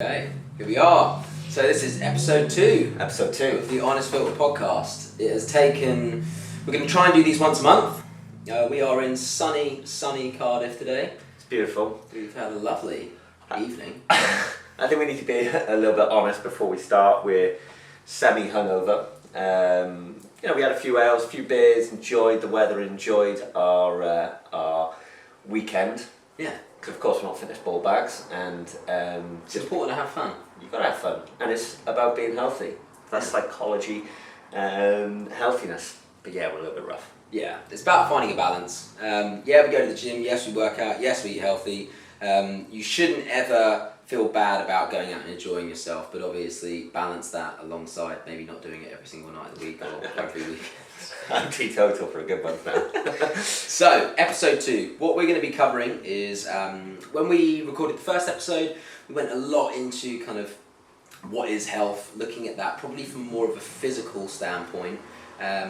Okay, here we are. So this is episode 2. Episode 2 of the Honest Filter podcast. It has taken... We're going to try and do these once a month. We are in sunny Cardiff today. It's beautiful. We've had a lovely evening. I think we need to be a little bit honest before we start. We're semi-hungover. We had a few ales, a few beers, enjoyed the weather, enjoyed our weekend. Yeah. Because of course we're not fitness ball bags, and It's important to have fun. you've got to have fun, and it's about being healthy. That's psychology and healthiness. But yeah, we're a little bit rough. Yeah, it's about finding a balance. Yeah, we go to the gym, yes we work out, yes we eat healthy. You shouldn't ever feel bad about going out and enjoying yourself, but obviously balance that alongside maybe not doing it every single night of the week or every week. I'm teetotal for a good month now. So, episode 2. What we're going to be covering is, when we recorded the first episode, we went a lot into kind of what is health, looking at that probably from more of a physical standpoint.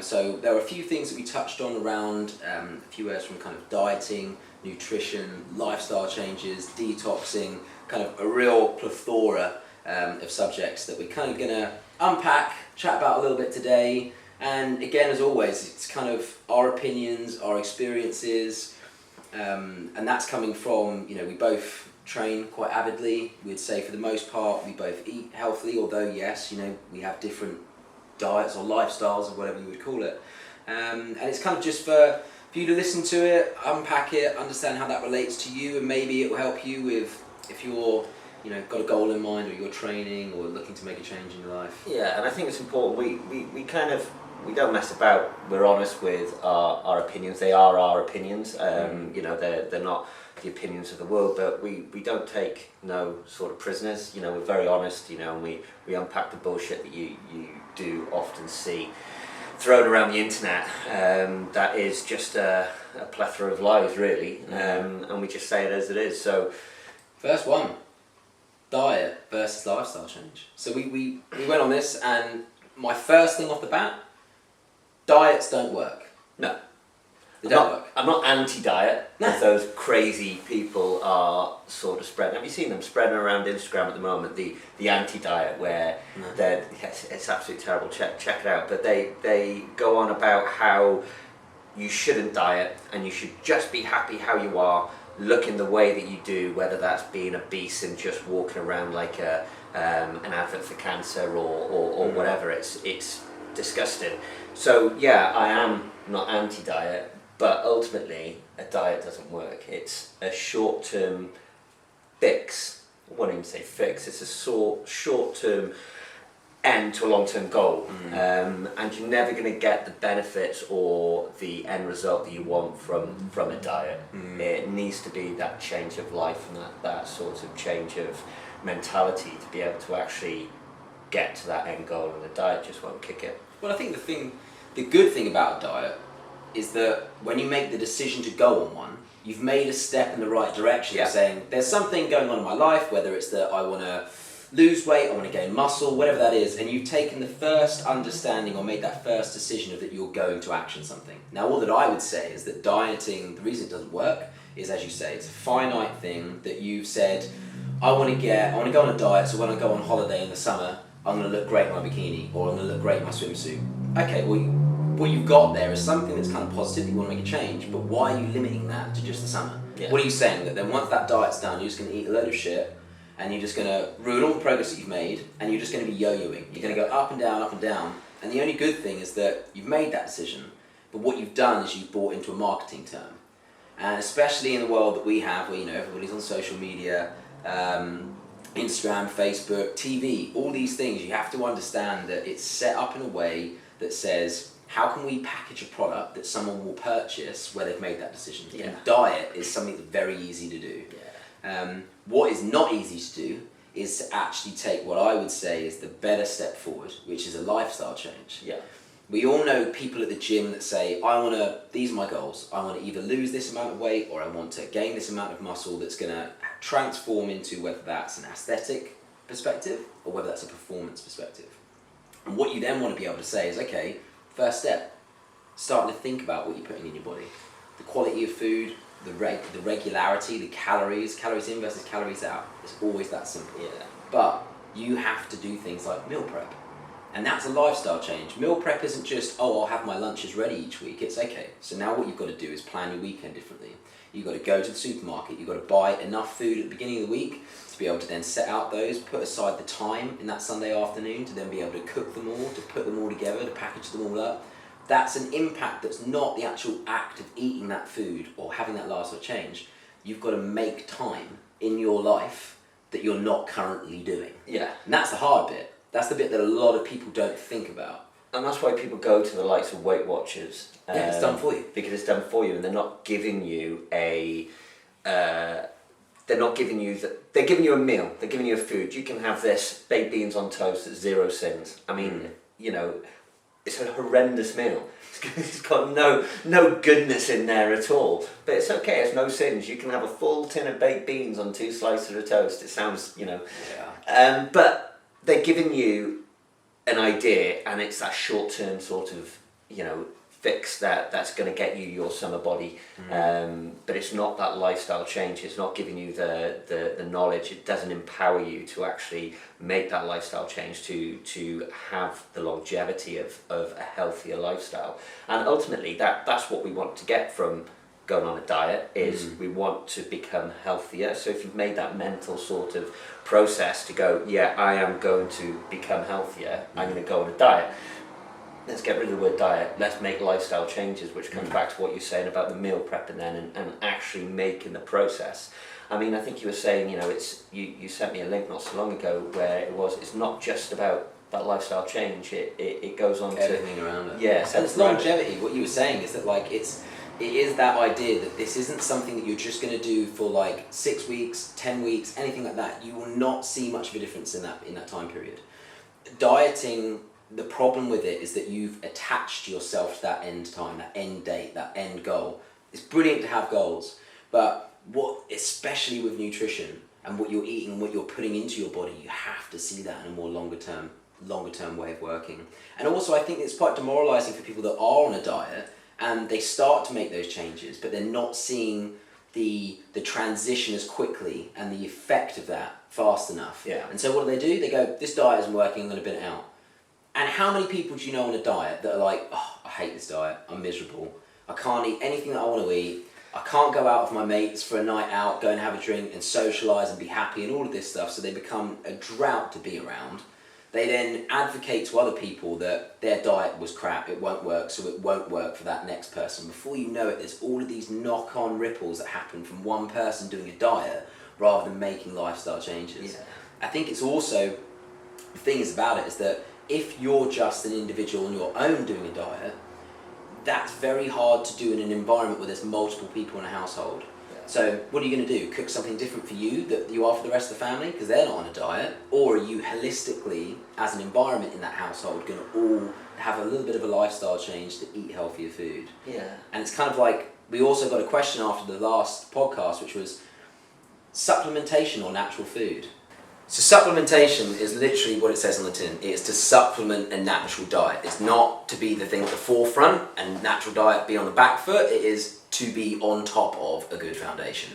So there were a few things that we touched on around, a few areas from kind of dieting, nutrition, lifestyle changes, detoxing, kind of a real plethora of subjects that we're kind of going to unpack, chat about a little bit today. And again, as always, it's kind of our opinions, our experiences, and that's coming from, we both train quite avidly. We'd say for the most part, we both eat healthily, although yes, we have different diets or lifestyles or whatever you would call it. And it's kind of just for you to listen to it, unpack it, understand how that relates to you, and maybe it will help you with if you're got a goal in mind, or you're training or looking to make a change in your life. Yeah, and I think it's important. We don't mess about. We're honest with our opinions. They are our opinions. They're not the opinions of the world, but we don't take no sort of prisoners. We're very honest. And we unpack the bullshit that you do often see thrown around the internet. That is just a plethora of lies, really. And we just say it as it is. So, first one. Diet versus lifestyle change. So we went on this, and my first thing off the bat, diets don't work. No. They don't work. I'm not anti-diet, No. as those crazy people are sort of spreading. Have you seen them spreading around Instagram at the moment, the anti-diet, where it's absolutely terrible, check it out, but they go on about how you shouldn't diet, and you should just be happy how you are, looking the way that you do, whether that's being obese and just walking around like an advert for cancer or whatever. It's disgusting. So yeah, I am not anti-diet, but ultimately a diet doesn't work. It's a short-term fix. I won't even say fix. It's a short-term end to a long-term goal, and you're never going to get the benefits or the end result that you want from a diet. It needs to be that change of life and that sort of change of mentality to be able to actually get to that end goal, and the diet just won't kick it. Well, I think the good thing about a diet is that when you make the decision to go on one, you've made a step in the right direction, saying there's something going on in my life, whether it's that I want to lose weight, I want to gain muscle, whatever that is, and you've taken the first understanding or made that first decision of that you're going to action something. Now, all that I would say is that dieting, the reason it doesn't work is, as you say, it's a finite thing that you've said, I want to go on a diet, so when I go on holiday in the summer, I'm going to look great in my bikini, or I'm going to look great in my swimsuit. Okay, well, what you've got there is something that's kind of positive, that you want to make a change, but why are you limiting that to just the summer? Yeah. What are you saying? That then once that diet's done, you're just going to eat a load of shit, and you're just going to ruin all the progress that you've made, and you're just going to be yo-yoing. You're going to go up and down, and the only good thing is that you've made that decision, but what you've done is you've bought into a marketing term. And especially in the world that we have, where everybody's on social media, Instagram, Facebook, TV, all these things, you have to understand that it's set up in a way that says, how can we package a product that someone will purchase where they've made that decision? Yeah. And diet is something that's very easy to do. Yeah. What is not easy to do is to actually take what I would say is the better step forward, which is a lifestyle change. Yeah. We all know people at the gym that say, these are my goals. I want to either lose this amount of weight, or I want to gain this amount of muscle that's going to transform into whether that's an aesthetic perspective or whether that's a performance perspective. And what you then want to be able to say is, okay, first step, starting to think about what you're putting in your body. The quality of food, the regularity, the calories in versus calories out. It's always that simple. Yeah. but you have to do things like meal prep. And that's a lifestyle change. Meal prep isn't just, oh, I'll have my lunches ready each week. It's okay. So now what you've got to do is plan your weekend differently. You've got to go to the supermarket. You've got to buy enough food at the beginning of the week to be able to then set out those, put aside the time in that Sunday afternoon to then be able to cook them all, to put them all together, to package them all up. That's an impact that's not the actual act of eating that food or having that lifestyle change. You've got to make time in your life that you're not currently doing. Yeah. And that's the hard bit. That's the bit that a lot of people don't think about. And that's why people go to the likes of Weight Watchers. Yeah, it's done for you. Because it's done for you, and they're not giving you a... they're giving you a meal, they're giving you a food. You can have this, baked beans on toast at 0 sins. I mean, you know, it's a horrendous meal. It's got no goodness in there at all. But it's okay, it's no sins. You can have a full tin of baked beans on 2 slices of toast. It sounds, you know... Yeah. But they're giving you an idea, and it's that short-term sort of, you know, fix that's going to get you your summer body. But it's not that lifestyle change. It's not giving you the knowledge. It doesn't empower you to actually make that lifestyle change, to have the longevity of a healthier lifestyle. And ultimately, that's what we want to get from going on a diet, is we want to become healthier. So if you've made that mental sort of process to go, yeah, I am going to become healthier, I'm going to go on a diet. Let's get rid of the word diet, let's make lifestyle changes, which comes back to what you're saying about the meal prep and actually making the process. I mean, I think you were saying, you know, it's you sent me a link not so long ago where it's not just about that lifestyle change, it goes on everything to around it. Yes, and it's longevity. What you were saying is that like it is that idea that this isn't something that you're just going to do for like 6 weeks, 10 weeks, anything like that. You will not see much of a difference in that time period. Dieting, the problem with it is that you've attached yourself to that end time, that end date, that end goal. It's brilliant to have goals, but especially with nutrition and what you're eating and what you're putting into your body, you have to see that in a more longer term way of working. And also I think it's quite demoralizing for people that are on a diet and they start to make those changes, but they're not seeing the transition as quickly and the effect of that fast enough. Yeah. And so what do? They go, this diet isn't working, I'm going to bin it out. And how many people do you know on a diet that are like, oh, I hate this diet, I'm miserable, I can't eat anything that I want to eat, I can't go out with my mates for a night out, go and have a drink and socialise and be happy and all of this stuff, so they become a drought to be around. They then advocate to other people that their diet was crap, it won't work, so it won't work for that next person. Before you know it, there's all of these knock-on ripples that happen from one person doing a diet rather than making lifestyle changes. Yeah. I think it's also, the thing is about it is that if you're just an individual on your own doing a diet, that's very hard to do in an environment where there's multiple people in a household. So what are you going to do? Cook something different for you that you are for the rest of the family because they're not on a diet? Or are you holistically, as an environment in that household, going to all have a little bit of a lifestyle change to eat healthier food? Yeah. And it's kind of like, we also got a question after the last podcast, which was supplementation or natural food. So supplementation is literally what it says on the tin. It is to supplement a natural diet. It's not to be the thing at the forefront and natural diet be on the back foot. It is to be on top of a good foundation.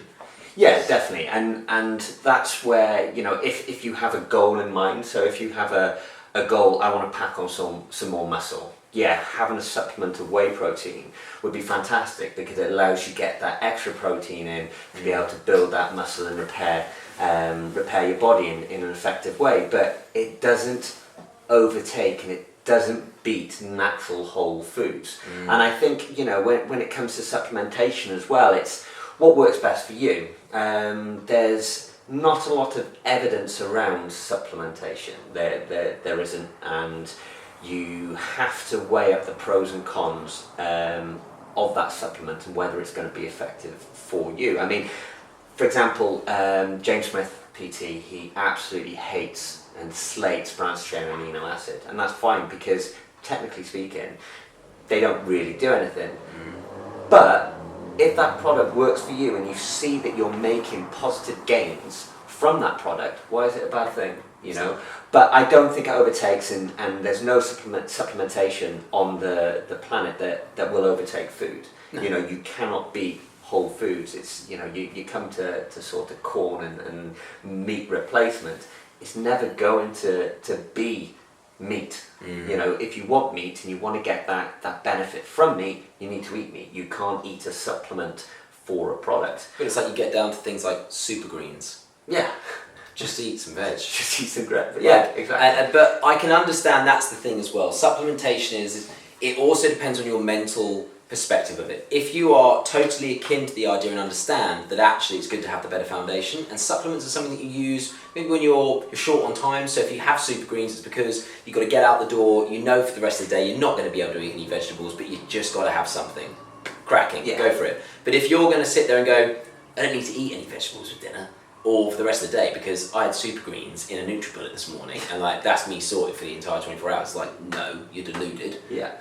Yeah, definitely. And that's where, you know, if you have a goal in mind, so if you have a goal, I want to pack on some more muscle. Yeah, having a supplement of whey protein would be fantastic because it allows you to get that extra protein in to be able to build that muscle and repair your body in an effective way. But it doesn't overtake and it doesn't beat natural whole foods. And I think, you know, when it comes to supplementation as well, it's what works best for you. There's not a lot of evidence around supplementation. There isn't, and you have to weigh up the pros and cons of that supplement and whether it's going to be effective for you. I mean, for example, James Smith, PT, he absolutely hates and slates branched chain amino acid, and that's fine because technically speaking they don't really do anything. But if that product works for you and you see that you're making positive gains from that product, why is it a bad thing, you know? But I don't think it overtakes, and there's no supplementation on the planet that will overtake food. No. You know, you cannot beat whole foods. It's, you know, you come to sort of corn and meat replacement. it's never going to be meat. You know, if you want meat and you want to get that benefit from meat, you need to eat meat. You can't eat a supplement for a product. But it's like you get down to things like super greens. Yeah. Just eat some veg. Just eat some bread. Yeah, exactly. But I can understand that's the thing as well. Supplementation is it also depends on your mental perspective of it. If you are totally akin to the idea and understand that actually it's good to have the better foundation, and supplements are something that you use maybe when you're short on time. So if you have super greens, it's because you've got to get out the door. You know for the rest of the day you're not going to be able to eat any vegetables, but you just got to have something. Cracking, go for it. But if you're going to sit there and go, I don't need to eat any vegetables for dinner or for the rest of the day because I had super greens in a NutriBullet this morning, and like that's me sorted for the entire 24 hours. Like, no, you're deluded. Yeah.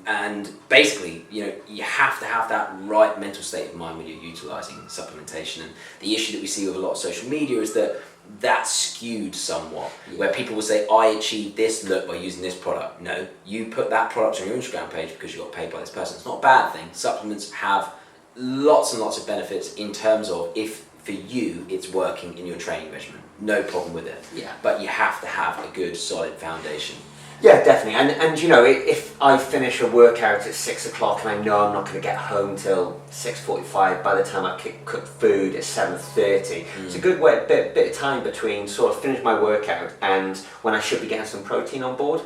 And basically, you know, you have to have that right mental state of mind when you're utilising supplementation. And the issue that we see with a lot of social media is that that's skewed somewhat, where people will say, I achieved this look by using this product. No, you put that product on your Instagram page because you got paid by this person. It's not a bad thing. Supplements have lots and lots of benefits in terms of if for you it's working in your training regimen. No problem with it. Yeah. But you have to have a good solid foundation. Yeah, definitely. And you know, if I finish a workout at 6 o'clock and I know I'm not going to get home till 6:45, by the time I cook food at 7:30, it's a good bit of time between sort of finish my workout and when I should be getting some protein on board.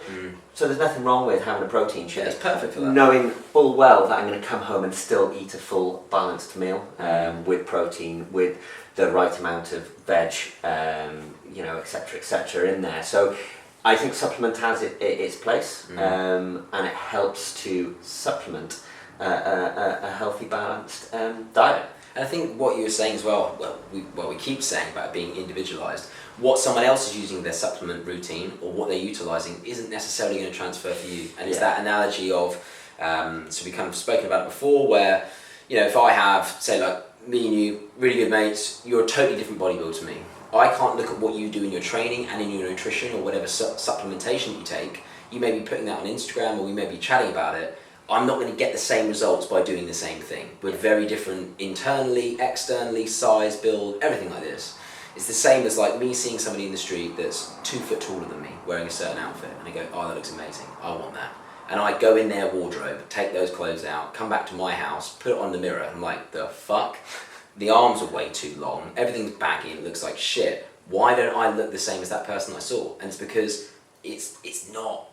So there's nothing wrong with having a protein shake. It's perfect for that. Knowing full well that I'm going to come home and still eat a full balanced meal with protein, with the right amount of veg, you know, etc. in there. So I think supplement has its place, and it helps to supplement a healthy, balanced diet. And I think what you were saying as well, we keep saying about it being individualised. What someone else is using their supplement routine or what they're utilising isn't necessarily going to transfer for you. And it's that analogy of, so we kind of spoken about it before, where, you know, if I have, say like me and you, really good mates, you're a totally different bodybuilder to me. I can't look at what you do in your training and in your nutrition or whatever supplementation you take. You may be putting that on Instagram or we may be chatting about it. I'm not going to get the same results by doing the same thing. We're very different internally, externally, size, build, everything like this. It's the same as like me seeing somebody in the street that's 2 foot taller than me wearing a certain outfit and I go, oh, that looks amazing, I want that. And I go in their wardrobe, take those clothes out, come back to my house, put it on the mirror, and I'm like, the fuck? The arms are way too long, everything's baggy, it looks like shit. Why don't I look the same as that person I saw? And it's because it's not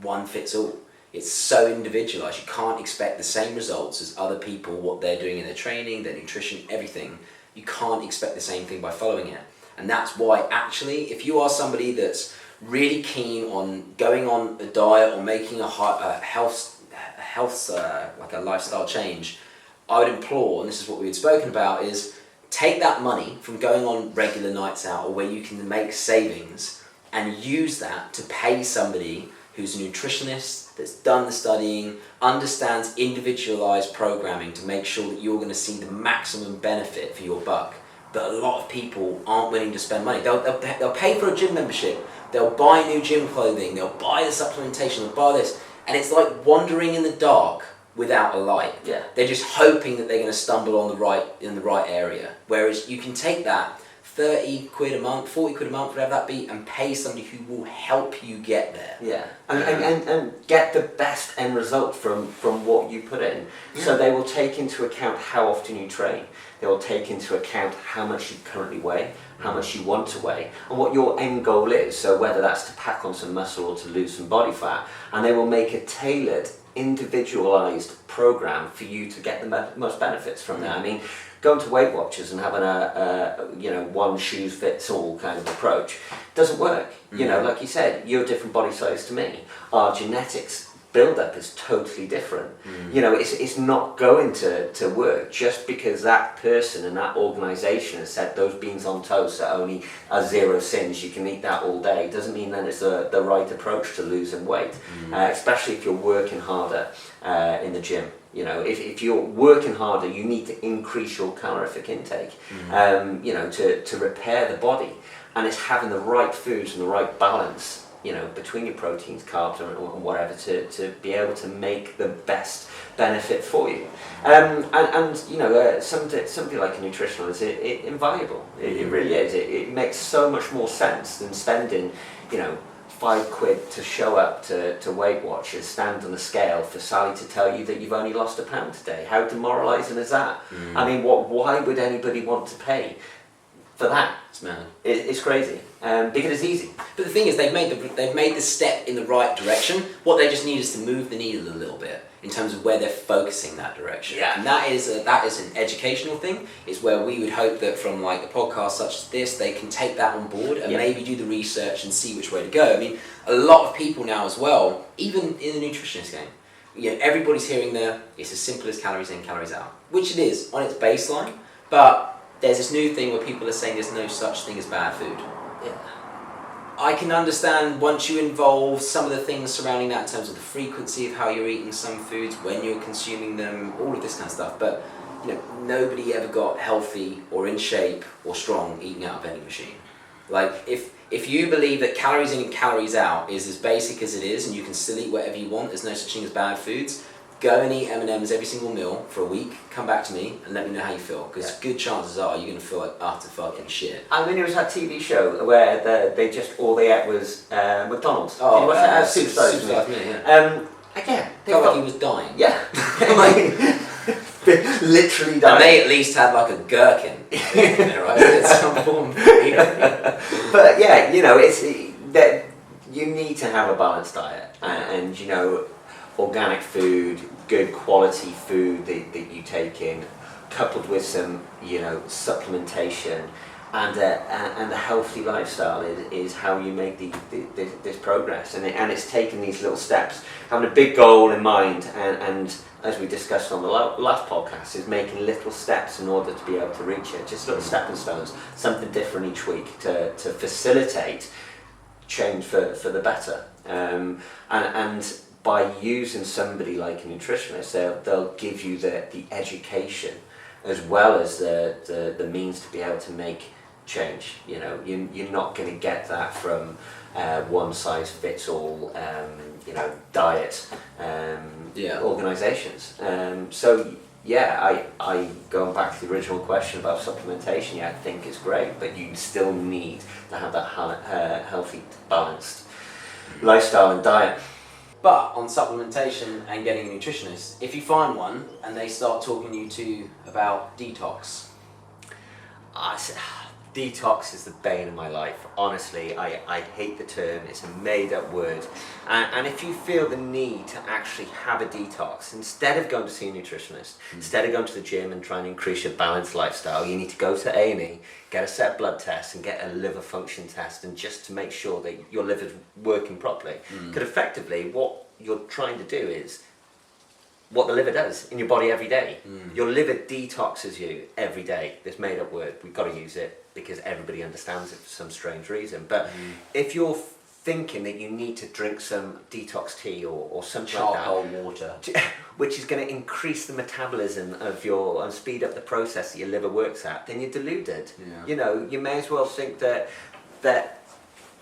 one fits all. It's so individualised. You can't expect the same results as other people, what they're doing in their training, their nutrition, everything. You can't expect the same thing by following it. And that's why actually, if you are somebody that's really keen on going on a diet or making a health like a lifestyle change, I would implore, and this is what we had spoken about, is take that money from going on regular nights out or where you can make savings and use that to pay somebody who's a nutritionist, that's done the studying, understands individualized programming to make sure that you're going to see the maximum benefit for your buck. But a lot of people aren't willing to spend money. They'll pay for a gym membership, they'll buy new gym clothing, they'll buy the supplementation, they'll buy this, and it's like wandering in the dark without a light. Yeah. They're just hoping that they're going to stumble on in the right area. Whereas you can take that 30 quid a month, 40 quid a month, whatever that be, and pay somebody who will help you get there. Yeah, and get the best end result from what you put in. Yeah. So they will take into account how often you train. They will take into account how much you currently weigh, how much you want to weigh, and what your end goal is. So whether that's to pack on some muscle or to lose some body fat, and they will make a tailored, individualized program for you to get the most benefits from that. I mean, going to Weight Watchers and having a one shoes fits all kind of approach doesn't work. You know, like you said, you're a different body size to me. Our genetics build-up is totally different. You know, it's not going to work just because that person and that organisation has said those beans on toast are only 0 sins, you can eat that all day. Doesn't mean that it's the right approach to losing weight, especially if you're working harder in the gym. You know, if you're working harder, you need to increase your calorific intake, you know, to repair the body. And it's having the right foods and the right balance between your proteins, carbs, or whatever, to be able to make the best benefit for you. Something like a nutritional is invaluable. It really is. It makes so much more sense than spending, £5 to show up to Weight Watchers, stand on the scale for Sally to tell you that you've only lost a pound today. How demoralising is that? I mean, why would anybody want to pay for that? It's mad. It's crazy, because it's easy. But the thing is, they've made the step in the right direction. What they just need is to move the needle a little bit in terms of where they're focusing that direction. Yeah. And that is an educational thing. It's where we would hope that from like a podcast such as this, they can take that on board and maybe do the research and see which way to go. I mean, a lot of people now as well, even in the nutritionist game, everybody's hearing it's as simple as calories in, calories out, which it is on its baseline, but there's this new thing where people are saying there's no such thing as bad food. Yeah. I can understand once you involve some of the things surrounding that in terms of the frequency of how you're eating some foods, when you're consuming them, all of this kind of stuff. But nobody ever got healthy or in shape or strong eating out of any machine. Like if you believe that calories in and calories out is as basic as it is, and you can still eat whatever you want, there's no such thing as bad foods. Go and eat M&Ms every single meal for a week, come back to me and let me know how you feel, because good chances are you're going to feel like utter fucking shit. I mean, it was that TV show where they all they ate was McDonald's. Oh, did you watch that? Superstars, yeah. Again, Felt like he was dying. Yeah. Literally dying. And they at least had like a gherkin in there, right? It's some form. But yeah, it's that you need to have a balanced diet, and organic food, good quality food that you take in, coupled with some supplementation, and a healthy lifestyle is how you make this progress. And it's taking these little steps, having a big goal in mind, and as we discussed on the last podcast, is making little steps in order to be able to reach it. Just little stepping stones, something different each week to facilitate change for the better. And by using somebody like a nutritionist, they'll give you the education as well as the means to be able to make change. You're not going to get that from one size fits all diet organisations. So yeah, I going back to the original question about supplementation, I think it's great, but you still need to have that healthy, balanced lifestyle and diet. But on supplementation and getting a nutritionist, if you find one and they start talking you to about detox, detox is the bane of my life. Honestly, I hate the term. It's a made-up word. And if you feel the need to actually have a detox, instead of going to see a nutritionist, instead of going to the gym and trying to increase your balanced lifestyle, you need to go to A&E, get a set of blood tests and get a liver function test, and just to make sure that your liver's working properly. Because effectively, what you're trying to do is what the liver does in your body every day. Your liver detoxes you every day. This made-up word, we've got to use it because everybody understands it for some strange reason. But if you're thinking that you need to drink some detox tea or something charcoal like that, water, which is going to increase the metabolism of and speed up the process that your liver works at, then you're deluded. You may as well think that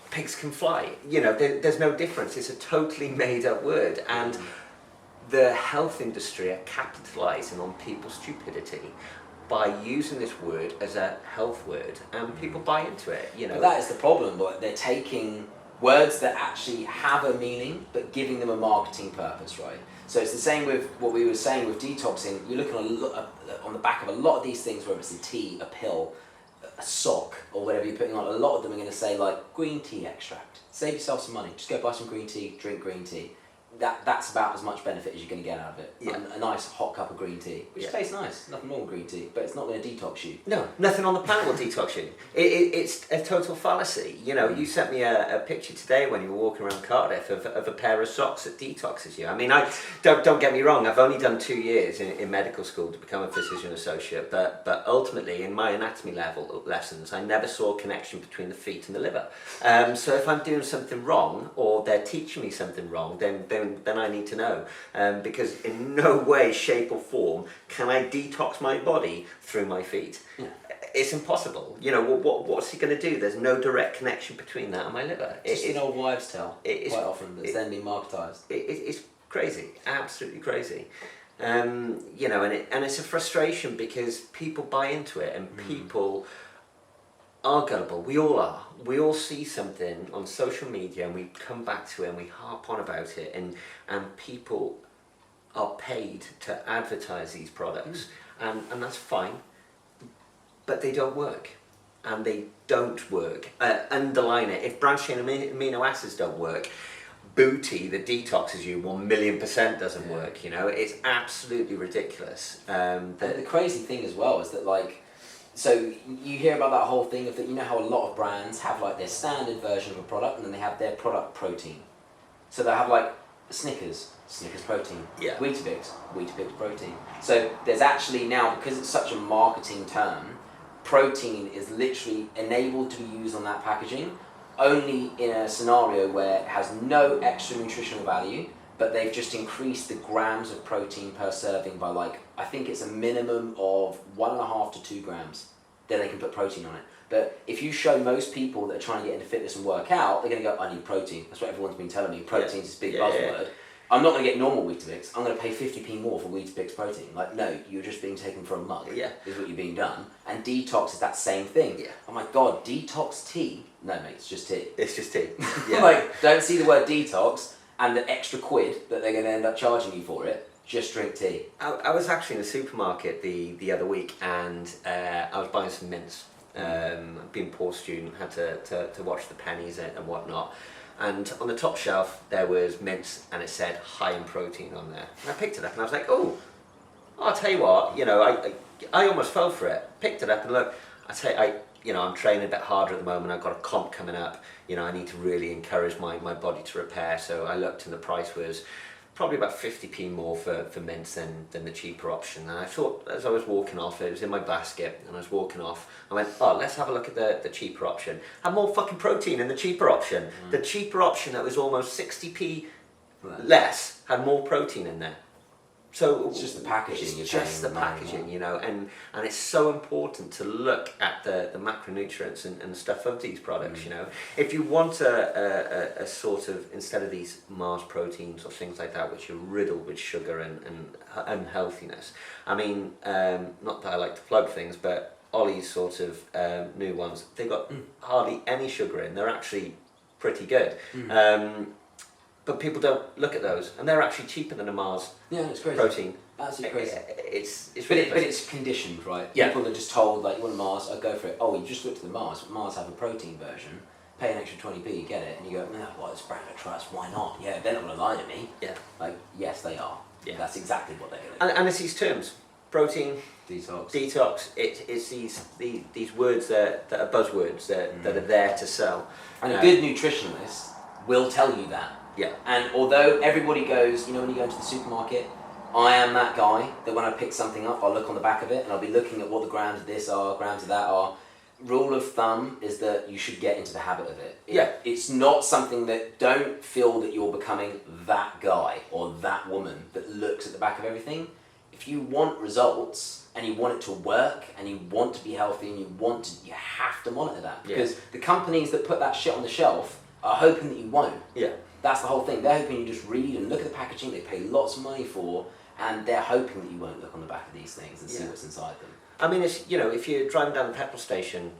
pigs can fly. There's no difference. It's a totally made-up word, and the health industry are capitalising on people's stupidity by using this word as a health word, and people buy into it. But that is the problem. But they're taking words that actually have a meaning, but giving them a marketing purpose, right? So it's the same with what we were saying with detoxing. You're looking on the back of a lot of these things, whether it's a tea, a pill, a sock, or whatever you're putting on. A lot of them are going to say like green tea extract. Save yourself some money. Just go buy some green tea, drink green tea. That's about as much benefit as you're going to get out of it. A nice hot cup of green tea, which tastes nice. Nothing wrong with green tea, but it's not going to detox you. No, nothing on the planet will detox you. It's a total fallacy. You sent me a picture today when you were walking around Cardiff of a pair of socks that detoxes you. I mean, don't get me wrong. I've only done 2 years in medical school to become a physician associate, but ultimately in my anatomy level lessons, I never saw a connection between the feet and the liver. So if I'm doing something wrong, or they're teaching me something wrong, then I need to know, because in no way, shape or form can I detox my body through my feet. it's impossible. You know, what's he going to do? There's no direct connection between that and my liver. It's just an old wives' tale, quite often, that's then been marketised. It's crazy, absolutely crazy. You know, and it's a frustration because people buy into it, and people are gullible. We all are. We all see something on social media and we come back to it and we harp on about it, and people are paid to advertise these products, and that's fine, but they don't work. And they don't work. Underline it. If branched chain amino acids don't work, Booty that detoxes you 1,000,000% doesn't work. You know, it's absolutely ridiculous. And the crazy thing as well is that, like, so you hear about that whole thing of that. You know how a lot of brands have like their standard version of a product, and then they have their product protein. So they have like Snickers protein, Weetabix protein. So there's actually now, because it's such a marketing term, protein is literally enabled to be used on that packaging only in a scenario where it has no extra nutritional value, but they've just increased the grams of protein per serving by, like, I think it's a minimum of 1.5 to 2 grams. Then they can put protein on it. But if you show most people that are trying to get into fitness and work out, they're going to go, I need protein. That's what everyone's been telling me. Protein's this big buzzword. I'm not going to get normal Weetabix. I'm going to pay 50p more for Weetabix protein. Like, no, you're just being taken for a mug. Is what you're being done. And detox is that same thing. Oh my God, detox tea? No, mate, it's just tea. It's just tea. Like, don't see the word detox and the extra quid that they're going to end up charging you for it. Just drink tea. I was actually in the supermarket the other week, and I was buying some mints. Being a poor student, had to watch the pennies and whatnot. And on the top shelf there was mints, and it said high in protein on there. And I picked it up and I was like, oh, I'll tell you what, you know, I almost fell for it. Picked it up and look, I'm training a bit harder at the moment. I've got a comp coming up. You know, I need to really encourage my body to repair. So I looked, and the price was probably about 50p more for mints than the cheaper option. And I thought, as I was walking off, it was in my basket, and I was walking off, I went, oh, let's have a look at the cheaper option. Had more fucking protein in the cheaper option. The cheaper option that was almost 60p less had more protein in there. So it's just the packaging. It's just the packaging, you know, and it's so important to look at the macronutrients and stuff of these products. You know, if you want a sort of, instead of these Mars proteins or things like that, which are riddled with sugar and unhealthiness. I mean, not that I like to plug things, but Ollie's sort of new ones, they've got hardly any sugar in. They're actually pretty good. But people don't look at those, and they're actually cheaper than a Mars protein. Absolutely crazy. It's but it's conditioned, right? Yeah. People are just told, like, you want a Mars, I'll go for it. Oh, you just looked at the Mars. Mars have a protein version. Pay an extra 20p, you get it, and you go, no, well, it's brand of trust. Why not? Yeah, they're not going to lie to me. Yeah. Like, yes, they are. Yeah. That's exactly what they're going to do. And it's these terms: protein, detox. It's these words that are buzzwords that are there to sell. And a good nutritionalist will tell you that. Yeah. And although everybody goes, you know, when you go into the supermarket, I am that guy that when I pick something up, I'll look on the back of it and I'll be looking at what the grams of this are, grams of that are. Rule of thumb is that you should get into the habit of it. It's not something that, don't feel that you're becoming that guy or that woman that looks at the back of everything. If you want results and you want it to work and you want to be healthy and you have to monitor that. Because the companies that put that shit on the shelf are hoping that you won't. Yeah. That's the whole thing. They're hoping you just read and look at the packaging they pay lots of money for, and they're hoping that you won't look on the back of these things and see what's inside them. I mean, it's, you know, if you're driving down the petrol station,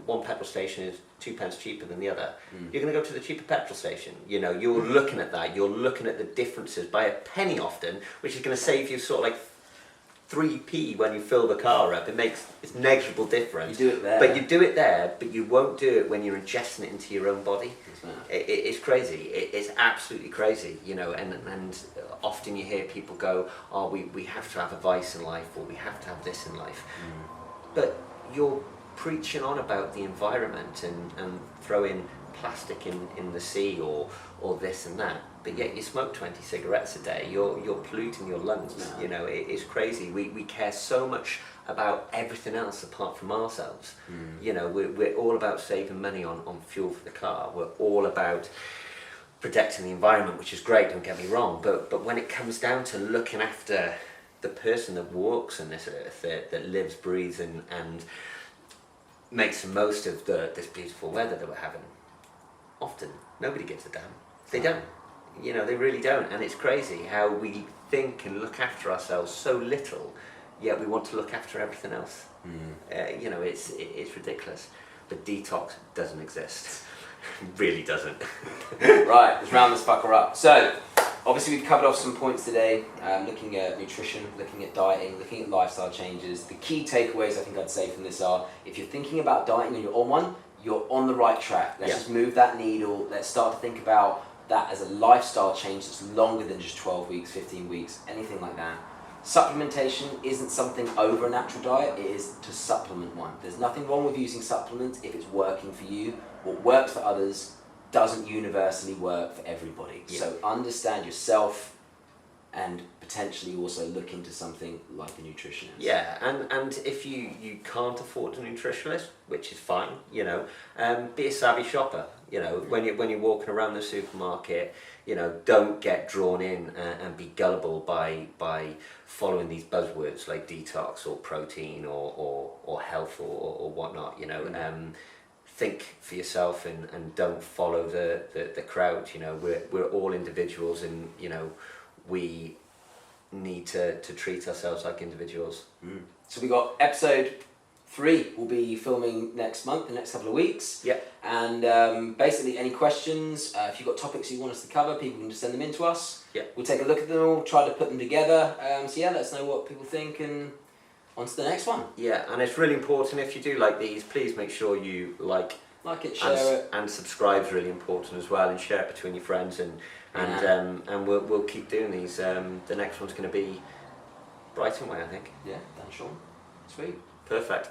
one petrol station is 2 pence cheaper than the other. You're going to go to the cheaper petrol station. You know, you're looking at that. You're looking at the differences by a penny often, which is going to save you sort of like 3p when you fill the car up. It's negligible difference. You do it there. But you do it there, but you won't do it when you're ingesting it into your own body. It's crazy. It's absolutely crazy, you know, and often you hear people go, oh, we have to have a vice in life, or we have to have this in life. But you're preaching on about the environment and throwing plastic in the sea or this and that, but yet you smoke 20 cigarettes a day, you're polluting your lungs. You know, it's crazy. We care so much about everything else apart from ourselves. You know, we're all about saving money on fuel for the car. We're all about protecting the environment, which is great, don't get me wrong, but when it comes down to looking after the person that walks on this earth, that lives, breathes and makes the most of this beautiful weather that we're having. Often, nobody gives a damn. They don't. You know, they really don't. And it's crazy how we think and look after ourselves so little, yet we want to look after everything else. You know, it's ridiculous. But detox doesn't exist. Really doesn't. Right, let's round this fucker up. So, obviously we've covered off some points today, looking at nutrition, looking at dieting, looking at lifestyle changes. The key takeaways I think I'd say from this are, if you're thinking about dieting and you're on one, you're on the right track. Let's just move that needle. Let's start to think about that as a lifestyle change that's longer than just 12 weeks, 15 weeks, anything like that. Supplementation isn't something over a natural diet, it is to supplement one. There's nothing wrong with using supplements if it's working for you. What works for others doesn't universally work for everybody. So understand yourself and potentially also look into something like a nutritionist. Yeah, and if you can't afford a nutritionist, which is fine, you know, be a savvy shopper. You know, when you're walking around the supermarket, you know, don't get drawn in and be gullible by following these buzzwords like detox or protein or health or whatnot. You know, think for yourself and don't follow the crowd. You know, we're all individuals, and you know, we need to treat ourselves like individuals. So we got episode 3 we'll be filming next month, the next couple of weeks. Yep. And basically any questions, if you've got topics you want us to cover, people can just send them in to us. Yep. We'll take a look at them all, try to put them together. So yeah, let us know what people think, and on to the next one. Yeah, and it's really important, if you do like these, please make sure you like it, share it. And subscribe is really important as well, and share it between your friends, and we'll keep doing these. The next one's going to be Brighton way, I think. Yeah, Dan Sean. Sweet. Perfect.